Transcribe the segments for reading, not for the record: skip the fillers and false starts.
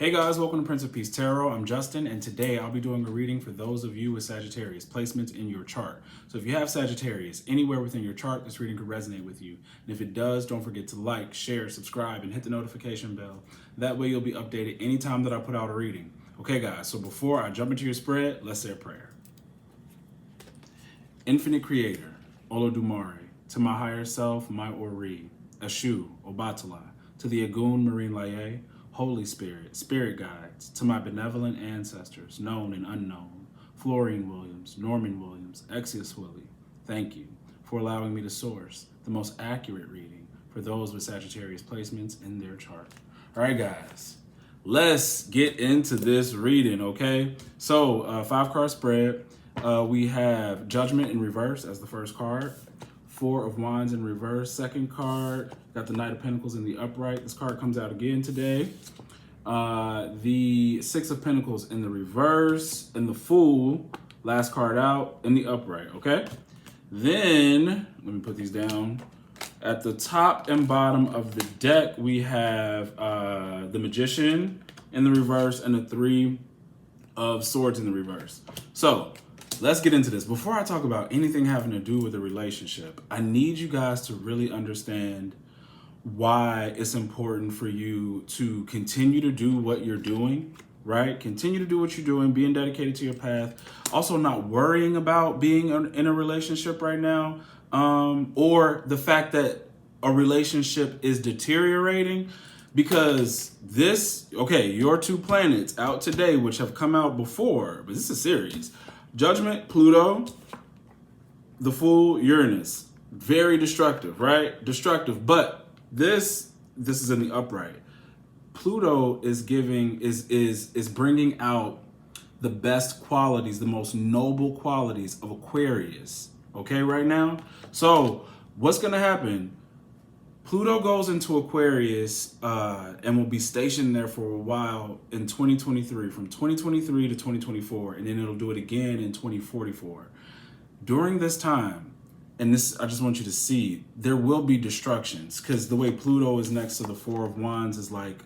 Hey guys, welcome to Prince of Peace Tarot. I'm Justin, and today I'll be doing a reading for those of you with Sagittarius placements in your chart. So if you have Sagittarius anywhere within your chart, this reading could resonate with you. And if it does, don't forget to like, share, subscribe, and hit the notification bell. That way you'll be updated anytime that I put out a reading. Okay guys, so before I jump into your spread, let's say a prayer. Infinite Creator, Olodumare, to my higher self, my Ori, Eshu, Obatala, to the Agun Marine Laye, Holy Spirit, Spirit Guides, to my benevolent ancestors, known and unknown, Florine Williams, Norman Williams, Exius Willie, thank you for allowing me to source the most accurate reading for those with Sagittarius placements in their chart. All right, guys, let's get into this reading, okay? So, 5-card spread. We have Judgment in reverse as the first card. 4 of Wands in reverse. Second card, got the Knight of Pentacles in the upright. This card comes out again today. The 6 of Pentacles in the reverse, and the Fool, last card out, in the upright, okay? Then, let me put these down. At the top and bottom of the deck, we have the Magician in the reverse and the 3 of Swords in the reverse. So, let's get into this. Before I talk about anything having to do with a relationship, I need you guys to really understand why it's important for you to continue to do what you're doing, right? Continue to do what you're doing, being dedicated to your path. Also not worrying about being in a relationship right now, or the fact that a relationship is deteriorating, because your 2 planets out today, which have come out before, but this is a series. Judgment, Pluto, the Fool, Uranus. Very destructive, right? Destructive. But this is in the upright. Pluto is bringing out the best qualities, the most noble qualities of Aquarius. Okay, right now? So what's going to happen? Pluto goes into Aquarius and will be stationed there for a while in 2023, from 2023 to 2024, and then it'll do it again in 2044. During this time, and this I just want you to see, there will be destructions, because the way Pluto is next to the 4 of Wands is like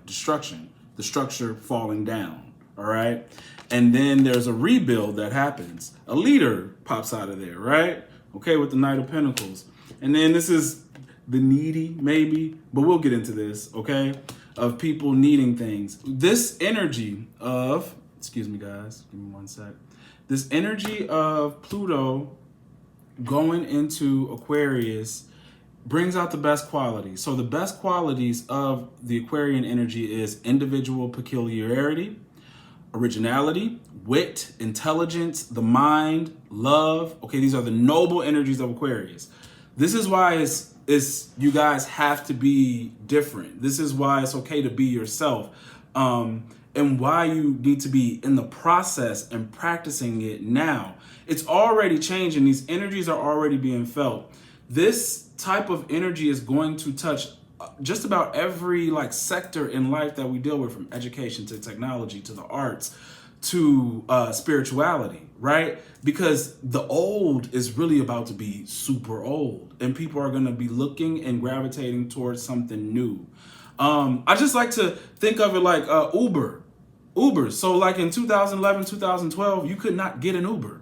destruction, the structure falling down, all right? And then there's a rebuild that happens. A leader pops out of there, right? Okay, with the Knight of Pentacles. And then this is the needy, maybe, but we'll get into this, okay? Of people needing things. This energy of, excuse me guys, give me one sec. This energy of Pluto going into Aquarius brings out the best qualities. So the best qualities of the Aquarian energy is individual peculiarity, originality, wit, intelligence, the mind, love. Okay, these are the noble energies of Aquarius. This is why you guys have to be different. This is why it's okay to be yourself, and why you need to be in the process and practicing it now. It's already changing. These energies are already being felt. This type of energy is going to touch just about every sector in life that we deal with, from education to technology to the arts to spirituality, right? Because the old is really about to be super old, and people are going to be looking and gravitating towards something new. I just like to think of it like Uber. So like in 2011, 2012, you could not get an Uber.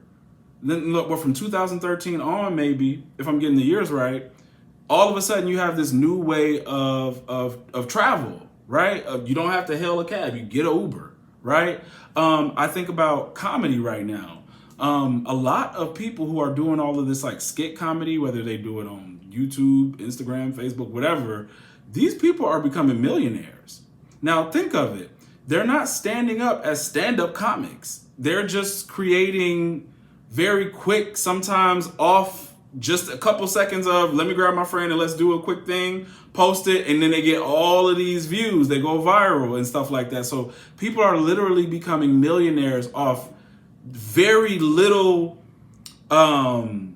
Then look, well, from 2013 on, maybe, if I'm getting the years right, all of a sudden you have this new way of travel, right? You don't have to hail a cab, you get an Uber, right? I think about comedy right now. A lot of people who are doing all of this skit comedy, whether they do it on YouTube, Instagram, Facebook, whatever, these people are becoming millionaires. Now think of it. They're not standing up as stand-up comics. They're just creating very quick, sometimes off just a couple seconds of, let me grab my friend and let's do a quick thing, post it, and then they get all of these views. They go viral and stuff like that. So people are literally becoming millionaires off very little, very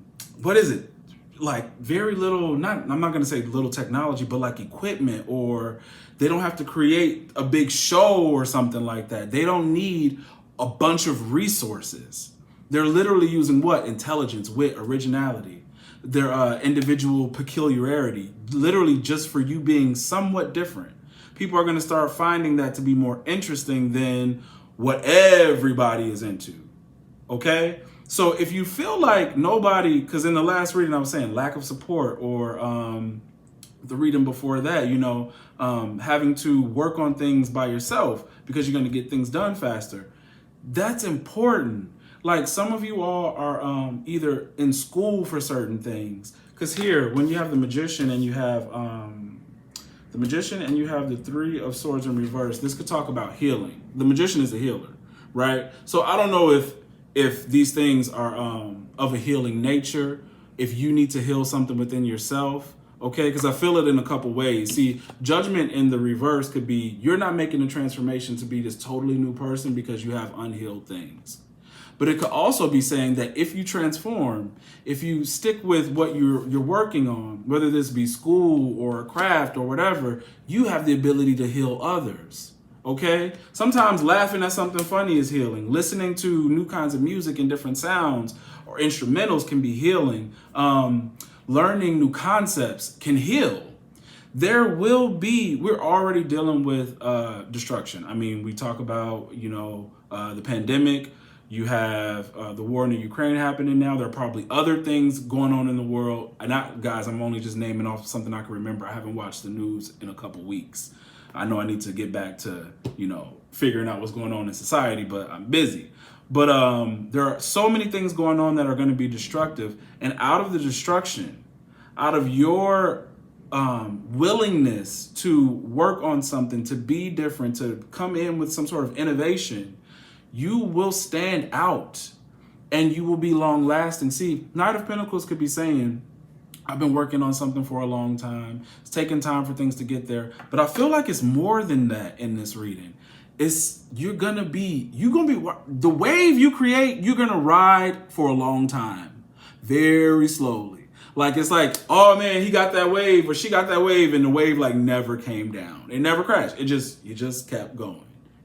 little, I'm not going to say little technology, but equipment, or they don't have to create a big show or something like that. They don't need a bunch of resources. They're literally using what? Intelligence, wit, originality, their individual peculiarity, literally just for you being somewhat different. people are going to start finding that to be more interesting than what everybody is into. Okay? So if you feel like nobody, because in the last reading I was saying lack of support, or the reading before that, you know, having to work on things by yourself because you're going to get things done faster. That's important. Like some of you all are either in school for certain things. Because here, when you have the Magician and you have the Three of Swords in reverse, this could talk about healing. The Magician is a healer, right? So I don't know if these things are of a healing nature, if you need to heal something within yourself, okay? Because I feel it in a couple ways. See, Judgment in the reverse could be you're not making a transformation to be this totally new person because you have unhealed things. But it could also be saying that if you transform, if you stick with what you're working on, whether this be school or a craft or whatever, you have the ability to heal others. Okay? Sometimes laughing at something funny is healing. Listening to new kinds of music and different sounds or instrumentals can be healing. Learning new concepts can heal. There will be, we're already dealing with destruction. I mean, we talk about, you know, the pandemic. You have the war in the Ukraine happening now. There are probably other things going on in the world. And guys, I'm only just naming off something I can remember. I haven't watched the news in a couple weeks. I know I need to get back to, you know, figuring out what's going on in society, but I'm busy. But there are so many things going on that are going to be destructive. And out of the destruction, out of your willingness to work on something, to be different, to come in with some sort of innovation, you will stand out and you will be long lasting. See, Knight of Pentacles could be saying, I've been working on something for a long time. It's taking time for things to get there. But I feel like it's more than that in this reading. You're gonna be the wave you create, you're gonna ride for a long time, very slowly. Like, it's like, oh man, he got that wave or she got that wave, and the wave like never came down. It never crashed. You just kept going.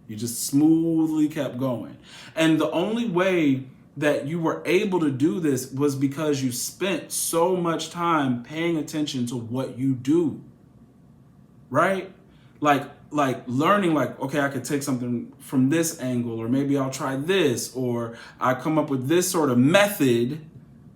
You just smoothly kept going. And the only way that you were able to do this was because you spent so much time paying attention to what you do, right? Like learning, like, okay, I could take something from this angle, or maybe I'll try this, or I come up with this sort of method,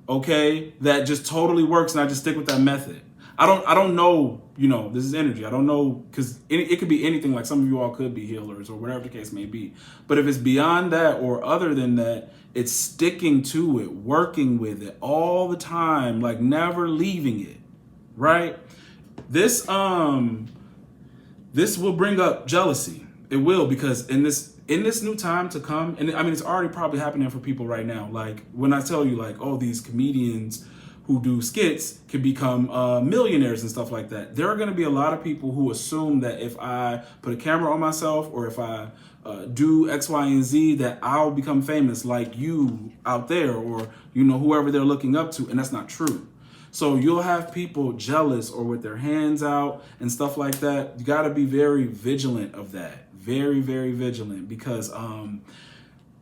okay, that just totally works, and I just stick with that method. I don't know, you know, this is energy. I don't know, because it could be anything. Like some of you all could be healers or whatever the case may be. But if it's beyond that or other than that, it's sticking to it, working with it all the time, like never leaving it, right? This will bring up jealousy. It will, because in this new time to come, and I mean, it's already probably happening for people right now. Like when I tell you, like, oh, these comedians who do skits can become millionaires and stuff like that. There are going to be a lot of people who assume that if I put a camera on myself, or if I do X, Y, and Z, that I'll become famous like you out there, or, you know, whoever they're looking up to. And that's not true. So you'll have people jealous or with their hands out and stuff like that. You got to be very vigilant of that. Very, very vigilant, because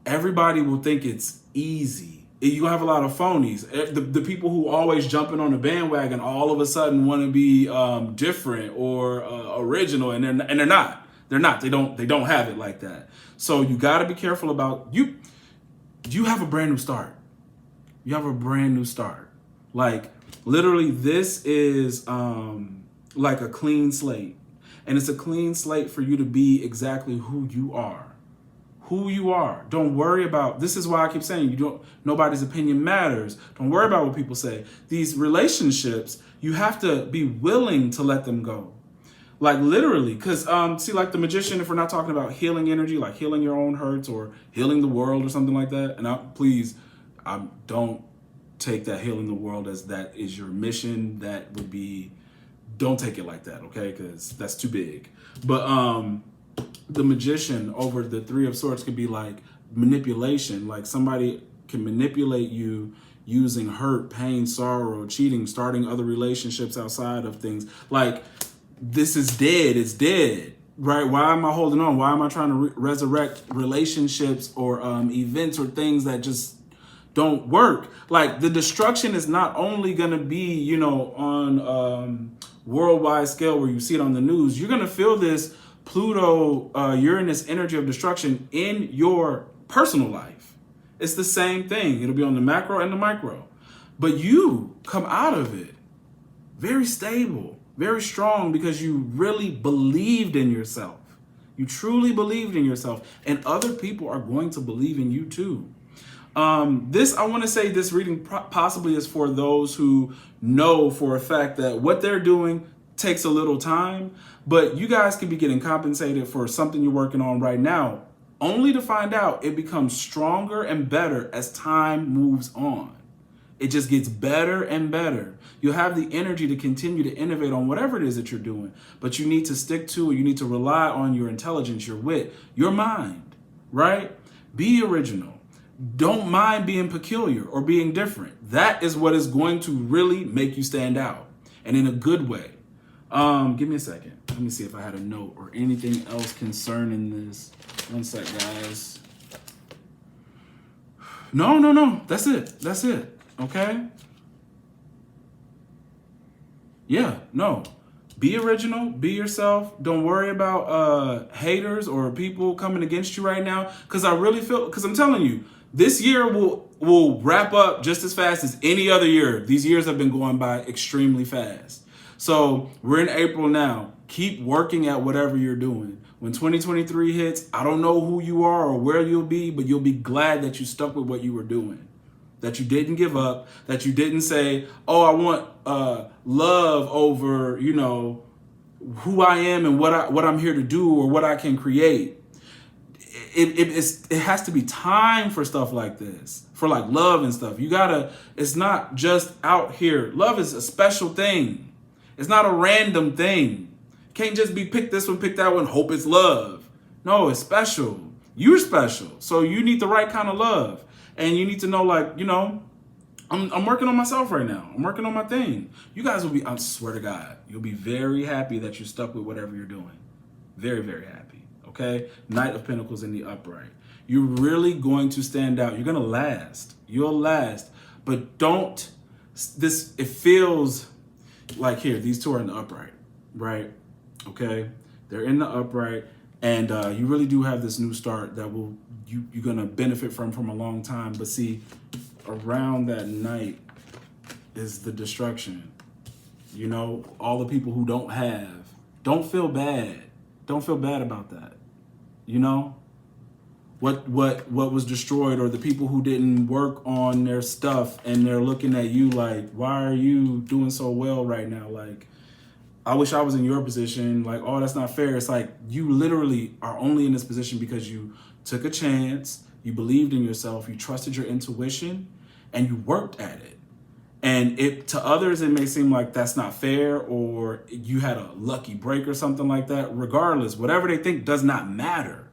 everybody will think it's easy. You have a lot of phonies. The people who always jumping on the bandwagon all of a sudden want to be different or original, and they're not. They're not. They don't have it like that. So you got to be careful about you. You have a brand new start. You have a brand new start. Like literally, this is like a clean slate, and it's a clean slate for you to be exactly who you are. Who you are. Don't worry about, this is why I keep saying nobody's opinion matters. Don't worry about what people say. These relationships, you have to be willing to let them go. Like literally, because see, like the Magician, if we're not talking about healing energy, like healing your own hurts or healing the world or something like that, and please, don't take that healing the world as that is your mission. That would be, don't take it like that, okay? Because that's too big. But the Magician over the Three of Swords could be like manipulation. Like somebody can manipulate you using hurt, pain, sorrow, cheating, starting other relationships outside of things. Like, this is dead. It's dead, right? Why am I holding on? Why am I trying to resurrect relationships or events or things that just don't work? Like, the destruction is not only going to be, you know, on worldwide scale where you see it on the news. You're going to feel this Pluto, Uranus energy of destruction in your personal life. It's the same thing. It'll be on the macro and the micro. But you come out of it very stable, very strong, because you really believed in yourself. You truly believed in yourself, and other people are going to believe in you too. I want to say this reading possibly is for those who know for a fact that what they're doing takes a little time, but you guys could be getting compensated for something you're working on right now, only to find out it becomes stronger and better as time moves on. It just gets better and better. You'll have the energy to continue to innovate on whatever it is that you're doing, but you need to stick to it. You need to rely on your intelligence, your wit, your mind, right? Be original. Don't mind being peculiar or being different. That is what is going to really make you stand out, and in a good way. Give me a second. Let me see if I had a note or anything else concerning this. One sec, guys. No. That's it. Okay? Yeah, no. Be original, be yourself. Don't worry about haters or people coming against you right now. Because I'm telling you, this year will wrap up just as fast as any other year. These years have been going by extremely fast. So we're in April now. Keep working at whatever you're doing. When 2023 hits, I don't know who you are or where you'll be, but you'll be glad that you stuck with what you were doing. That you didn't give up, that you didn't say, oh, I want love over, who I am and what I'm here to do or what I can create. It has to be time for stuff like this, for like love and stuff. It's not just out here. Love is a special thing. It's not a random thing. It can't just be pick this one, pick that one, hope it's love. No, it's special. You're special. So you need the right kind of love. And you need to know, I'm working on myself right now. I'm working on my thing. You guys will be, I swear to God, you'll be very happy that you're stuck with whatever you're doing. Very, very happy. Okay? Knight of Pentacles in the upright. You're really going to stand out. You're going to last. You'll last. But it feels like here, these two are in the upright, right? Okay? They're in the upright. And you really do have this new start that you're going to benefit from a long time. But see, around that night is the destruction. All the people who don't feel bad. Don't feel bad about that. What was destroyed, or the people who didn't work on their stuff and they're looking at you like, why are you doing so well right now? Like, I wish I was in your position. Like, oh, that's not fair. It's like you literally are only in this position because you took a chance, you believed in yourself, you trusted your intuition, and you worked at it. And to others, it may seem like that's not fair, or you had a lucky break or something like that. Regardless, whatever they think does not matter,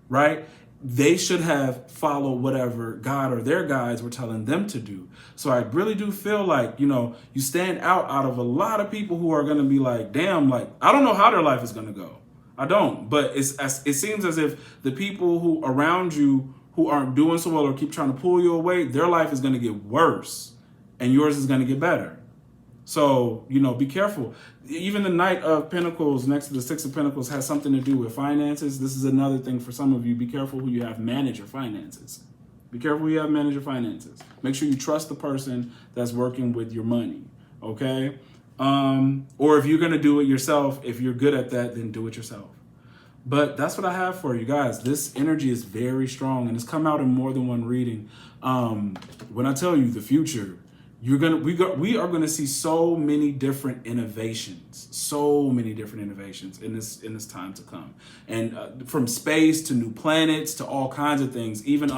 right? They should have followed whatever God or their guides were telling them to do. So I really do feel like, you stand out of a lot of people who are going to be like, damn, like, I don't know how their life is going to go. I don't. But it seems as if the people who around you who aren't doing so well or keep trying to pull you away, their life is going to get worse and yours is going to get better. So, be careful. Even the Knight of Pentacles next to the Six of Pentacles has something to do with finances. This is another thing for some of you. Be careful who you have manage your finances. Be careful who you have manage your finances. Make sure you trust the person that's working with your money, okay? Or if you're going to do it yourself, if you're good at that, then do it yourself. But that's what I have for you guys. This energy is very strong, and it's come out in more than one reading. When I tell you the future, we are gonna see so many different innovations in this time to come, and from space to new planets to all kinds of things, even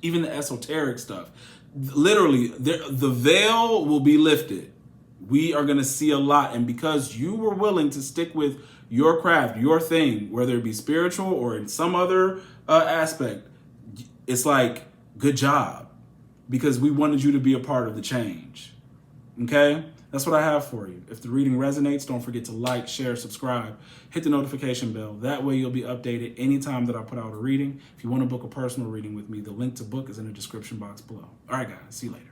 the esoteric stuff. Literally, the veil will be lifted. We are gonna see a lot, and because you were willing to stick with your craft, your thing, whether it be spiritual or in some other aspect, it's like, good job. Because we wanted you to be a part of the change. Okay? That's what I have for you. If the reading resonates, don't forget to like, share, subscribe, hit the notification bell. That way you'll be updated anytime that I put out a reading. If you want to book a personal reading with me, the link to book is in the description box below. All right, guys. See you later.